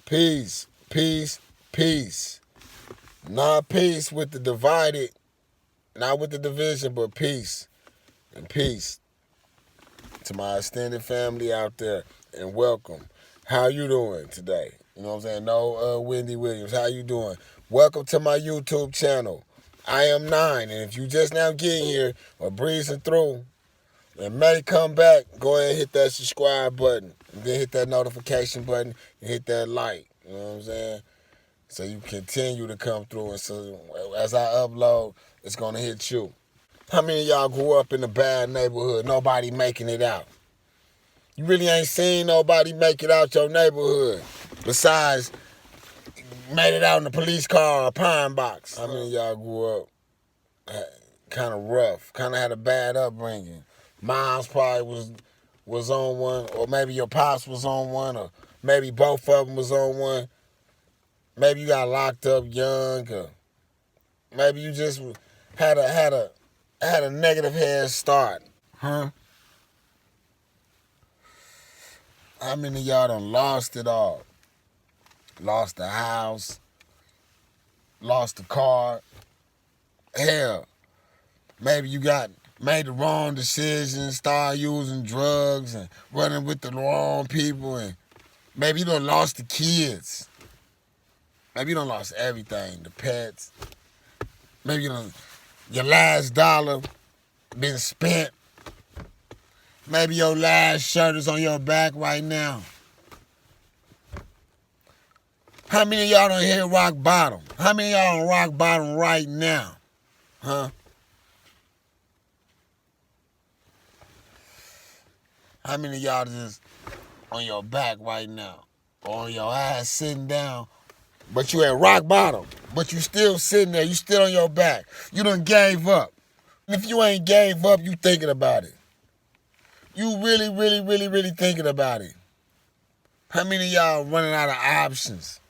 Peace, peace, peace. Not peace with the divided, not with the division, but peace. And peace to my extended family out there. And welcome. How you doing today? You know what I'm saying? No Wendy Williams. How you doing? Welcome to my YouTube channel. Iam Nine. And if you just now getting here or breezing through and may come back, go ahead and hit that subscribe button. And then hit that notification button and hit that like. You know what I'm saying? So you continue to come through, and so as I upload, it's gonna hit you. How many of y'all grew up in a bad neighborhood, nobody making it out? You really ain't seen nobody make it out your neighborhood besides made it out in a police car or a pine box. How many of y'all grew up kind of rough, kind of had a bad upbringing? Mom's probably was on one, or maybe your pops was on one, or maybe both of them was on one. Maybe you got locked up young, or maybe you just had a negative head start, huh? How many of y'all done lost it all? Lost the house, lost the car. Hell, maybe you made the wrong decisions, started using drugs and running with the wrong people, and maybe you done lost the kids. Maybe you done lost everything, the pets. Maybe your last dollar been spent. Maybe your last shirt is on your back right now. How many of y'all done hit rock bottom? How many of y'all on rock bottom right now? Huh? How many of y'all just on your back right now? Or on your ass sitting down? But you at rock bottom. But you still sitting there. You still on your back. You done gave up. If you ain't gave up, you thinking about it. You really thinking about it. How many of y'all running out of options?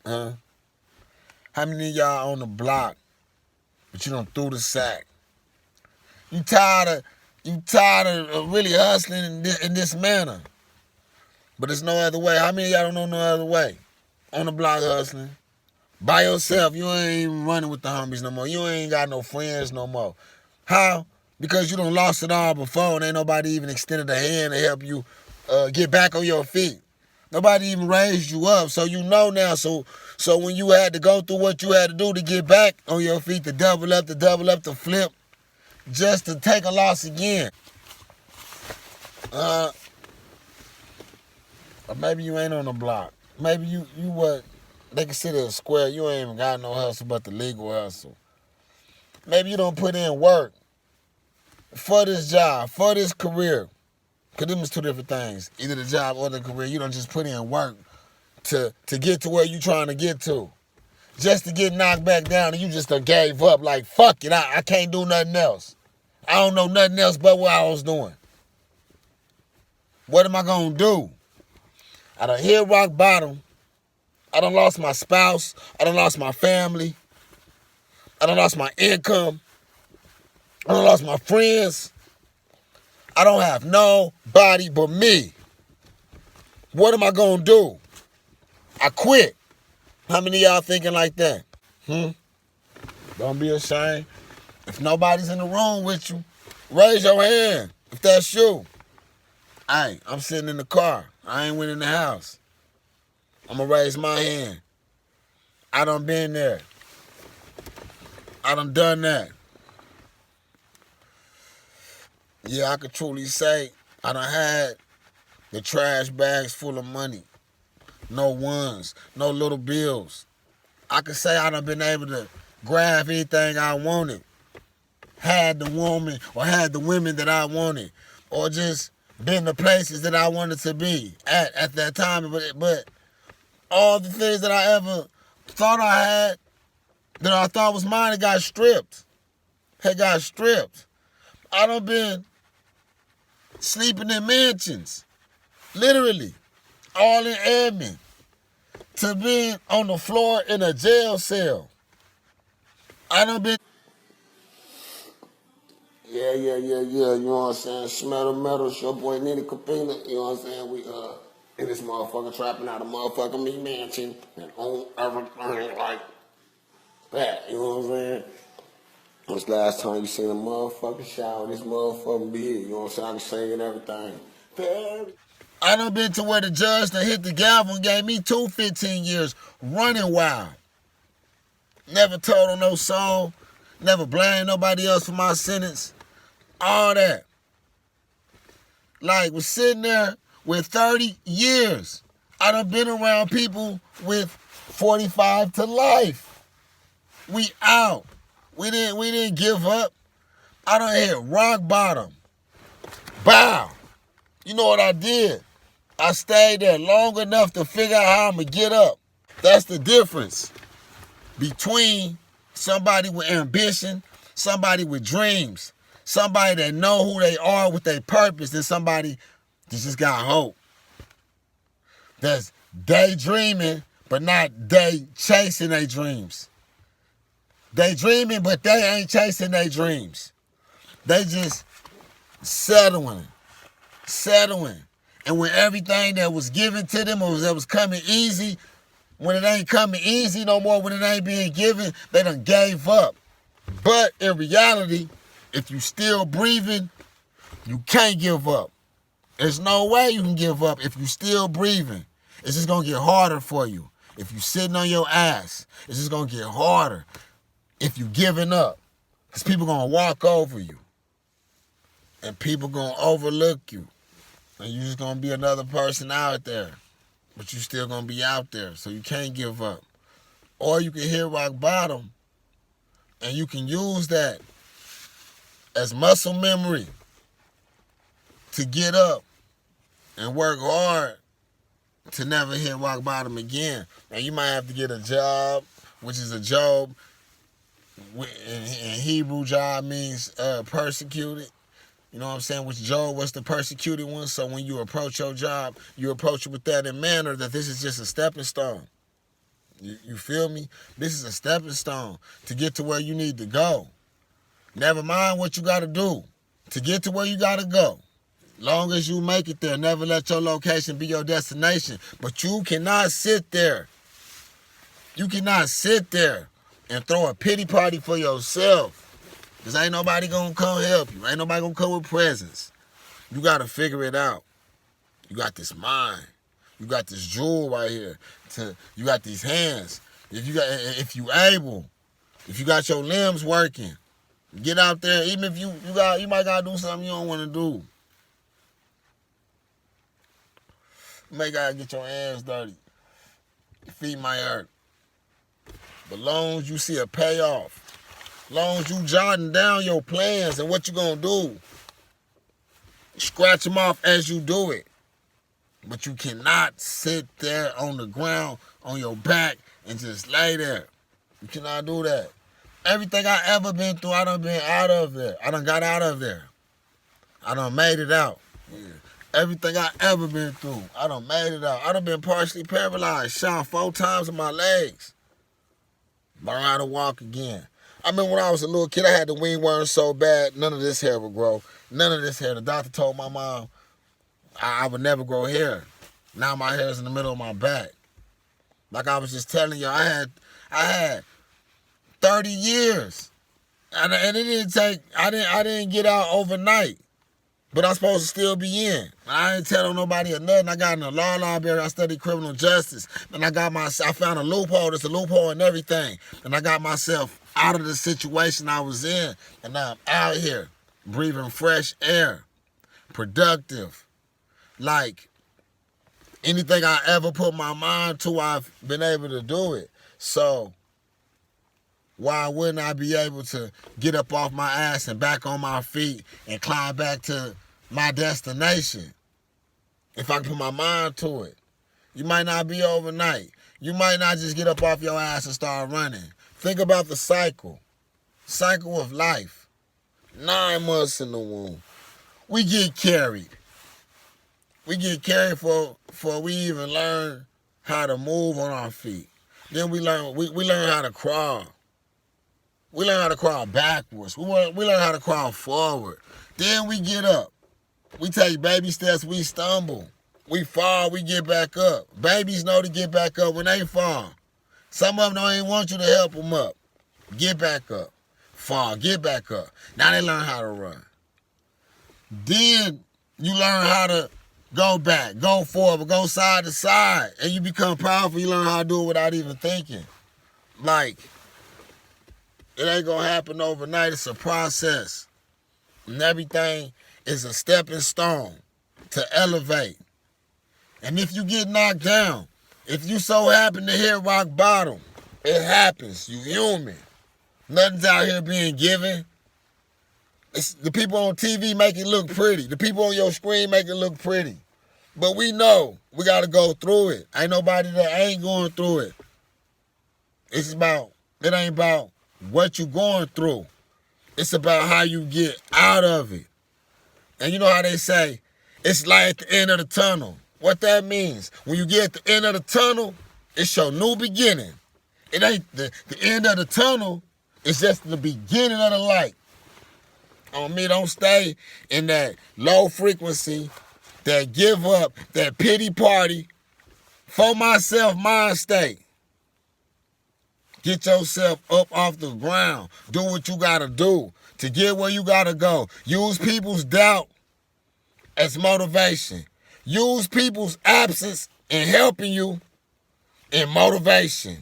Huh? How many of y'all on the block, but you done threw the sack? You tired of really hustling in this manner. But there's no other way. How many of y'all don't know no other way? On the block hustling. By yourself. You ain't even running with the homies no more. You ain't got no friends no more. How? Because you done lost it all before and ain't nobody even extended a hand to help you get back on your feet. Nobody even raised you up, so you know now. So when you had to go through what you had to do to get back on your feet, to double up, to flip, just to take a loss again. Or maybe you ain't on the block. Maybe you what they consider a square. You ain't even got no hustle but the legal hustle. Maybe you don't put in work for this job, for this career. Because them is two different things. Either the job or the career. You don't just put in work to get to where you trying to get to. Just to get knocked back down and you just done gave up. Like, fuck it, I can't do nothing else. I don't know nothing else but what I was doing. What am I going to do? I done hit rock bottom. I done lost my spouse. I done lost my family. I done lost my income. I done lost my friends. I don't have nobody but me. What am I going to do? I quit. How many of y'all thinking like that? Don't be ashamed. If nobody's in the room with you, raise your hand if that's you. Hey, I'm sitting in the car. I ain't went in the house. I'm going to raise my hand. I done been there. I done that. Yeah, I could truly say I done had the trash bags full of money. No ones, no little bills. I could say I done been able to grab anything I wanted. Had the woman or had the women that I wanted. Or just been the places that I wanted to be at that time. But all the things that I ever thought I had, that I thought was mine, it got stripped. It got stripped. I done been sleeping in mansions. Literally. All in admin. To being on the floor in a jail cell. I done been... Yeah. You know what I'm saying? Smell the metal. It's your boy Nitty Capina. You know what I'm saying? And this motherfucker trapping out a motherfucking me mansion and on everything like that. You know what I'm saying? When's the last time you seen a motherfucking shower? This motherfucking be here. You know what I'm saying? I can sing and everything. I done been to where the judge done hit the gavel and gave me 15 years running wild. Never told on no soul. Never blamed nobody else for my sentence. All that. Like, was sitting there with 30 years. I done been around people with 45 to life. We out. We didn't give up. I done hit rock bottom. Bow. You know what I did? I stayed there long enough to figure out how I'm going to get up. That's the difference between somebody with ambition, somebody with dreams, somebody that know who they are with their purpose, and somebody that just got hope. That's daydreaming, but not day chasing their dreams. They dreaming, but they ain't chasing their dreams. They just settling. And when everything that was given to them or that was coming easy, when it ain't coming easy no more, when it ain't being given, they done gave up. But in reality, if you still breathing, you can't give up. There's no way you can give up if you still breathing. It's just going to get harder for you. If you sitting on your ass, it's just going to get harder if you giving up. Because people going to walk over you. And people going to overlook you. And you just going to be another person out there. But you still going to be out there. So you can't give up. Or you can hit rock bottom. And you can use that as muscle memory to get up and work hard to never hit rock bottom again. Now you might have to get a job, which is a job. In Hebrew, job means persecuted. You know what I'm saying? Which Job was the persecuted one. So when you approach your job, you approach it with that in manner that this is just a stepping stone. You feel me? This is a stepping stone to get to where you need to go. Never mind what you got to do to get to where you got to go. Long as you make it there, never let your location be your destination. But you cannot sit there. You cannot sit there and throw a pity party for yourself. Because ain't nobody going to come help you. Ain't nobody going to come with presents. You got to figure it out. You got this mind. You got this jewel right here. You got these hands. If you able, if you got your limbs working, get out there. Even if you might got to do something you don't want to do. You may got to get your hands dirty. Your feet might hurt. But long as you see a payoff, long as you jotting down your plans and what you going to do, scratch them off as you do it. But you cannot sit there on the ground, on your back, and just lay there. You cannot do that. Everything I ever been through, I done been out of there. I done got out of there. I done made it out. Yeah. Everything I ever been through, I done made it out. I done been partially paralyzed, shot 4 times in my legs. But I had to walk again. I mean, when I was a little kid, I had the wingworm so bad, none of this hair would grow. None of this hair. The doctor told my mom I would never grow hair. Now my hair's in the middle of my back. Like I was just telling you, I had 30 years. And it didn't take, I didn't get out overnight. But I'm supposed to still be in. I ain't telling nobody or nothing. I got in the law library. I studied criminal justice. And I found a loophole. There's a loophole in everything. And I got myself out of the situation I was in. And now I'm out here breathing fresh air. Productive. Like anything I ever put my mind to, I've been able to do it. So why wouldn't I be able to get up off my ass and back on my feet and climb back to my destination if I can put my mind to it? You might not be overnight. You might not just get up off your ass and start running. Think about the cycle of life. 9 months in the womb. We get carried. We get carried for we even learn how to move on our feet. Then we learn how to crawl. We learn how to crawl backwards. We learn how to crawl forward. Then we get up. We take baby steps. We stumble. We fall, we get back up. Babies know to get back up when they fall. Some of them don't even want you to help them up. Get back up. Fall, get back up. Now they learn how to run. Then you learn how to go back, go forward, go side to side. And you become powerful. You learn how to do it without even thinking. Like, it ain't going to happen overnight. It's a process. And everything is a stepping stone to elevate. And if you get knocked down, if you so happen to hit rock bottom, it happens. You human. Nothing's out here being given. It's the people on TV make it look pretty. The people on your screen make it look pretty. But we know we got to go through it. Ain't nobody that ain't going through it. It ain't about what you going through. It's about how you get out of it. And you know how they say, it's like at the end of the tunnel. What that means, when you get at the end of the tunnel, it's your new beginning. It ain't the end of the tunnel, it's just the beginning of the light. On me, don't stay in that low frequency, that give up, that pity party, for myself mind state. Get yourself up off the ground. Do what you gotta do to get where you gotta go. Use people's doubt as motivation. Use people's absence in helping you in motivation.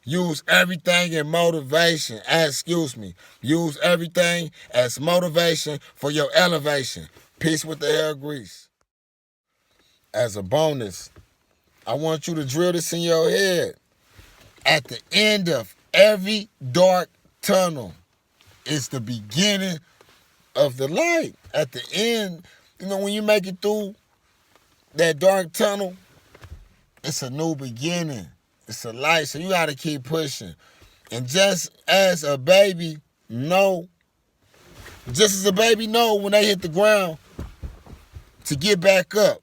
Use everything in motivation. Use everything as motivation for your elevation. Peace with the hair grease. As a bonus, I want you to drill this in your head. At the end of every dark tunnel is the beginning of the light. At the end, when you make it through that dark tunnel, it's a new beginning. It's a light, so you got to keep pushing. And just as a baby know when they hit the ground, to get back up.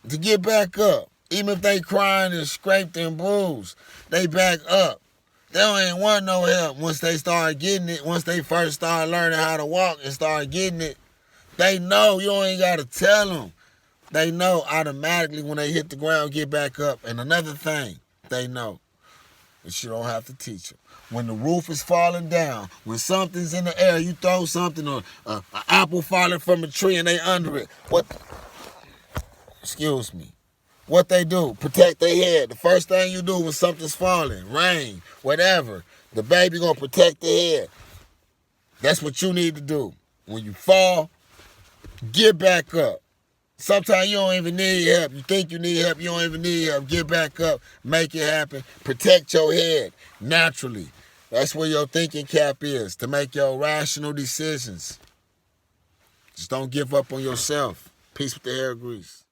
To get back up. Even if they crying and scraped and bruised, they back up. They don't even want no help once they start getting it. Once they first start learning how to walk and start getting it, they know. You ain't got to tell them. They know automatically when they hit the ground, get back up. And another thing, they know that you don't have to teach them. When the roof is falling down, when something's in the air, you throw something, or an apple falling from a tree and they under it. What they do, protect their head. The first thing you do when something's falling, rain, whatever, the baby gonna protect their head. That's what you need to do. When you fall, get back up. Sometimes you don't even need help. You think you need help, you don't even need help. Get back up, make it happen. Protect your head naturally. That's where your thinking cap is, to make your rational decisions. Just don't give up on yourself. Peace with the hair grease.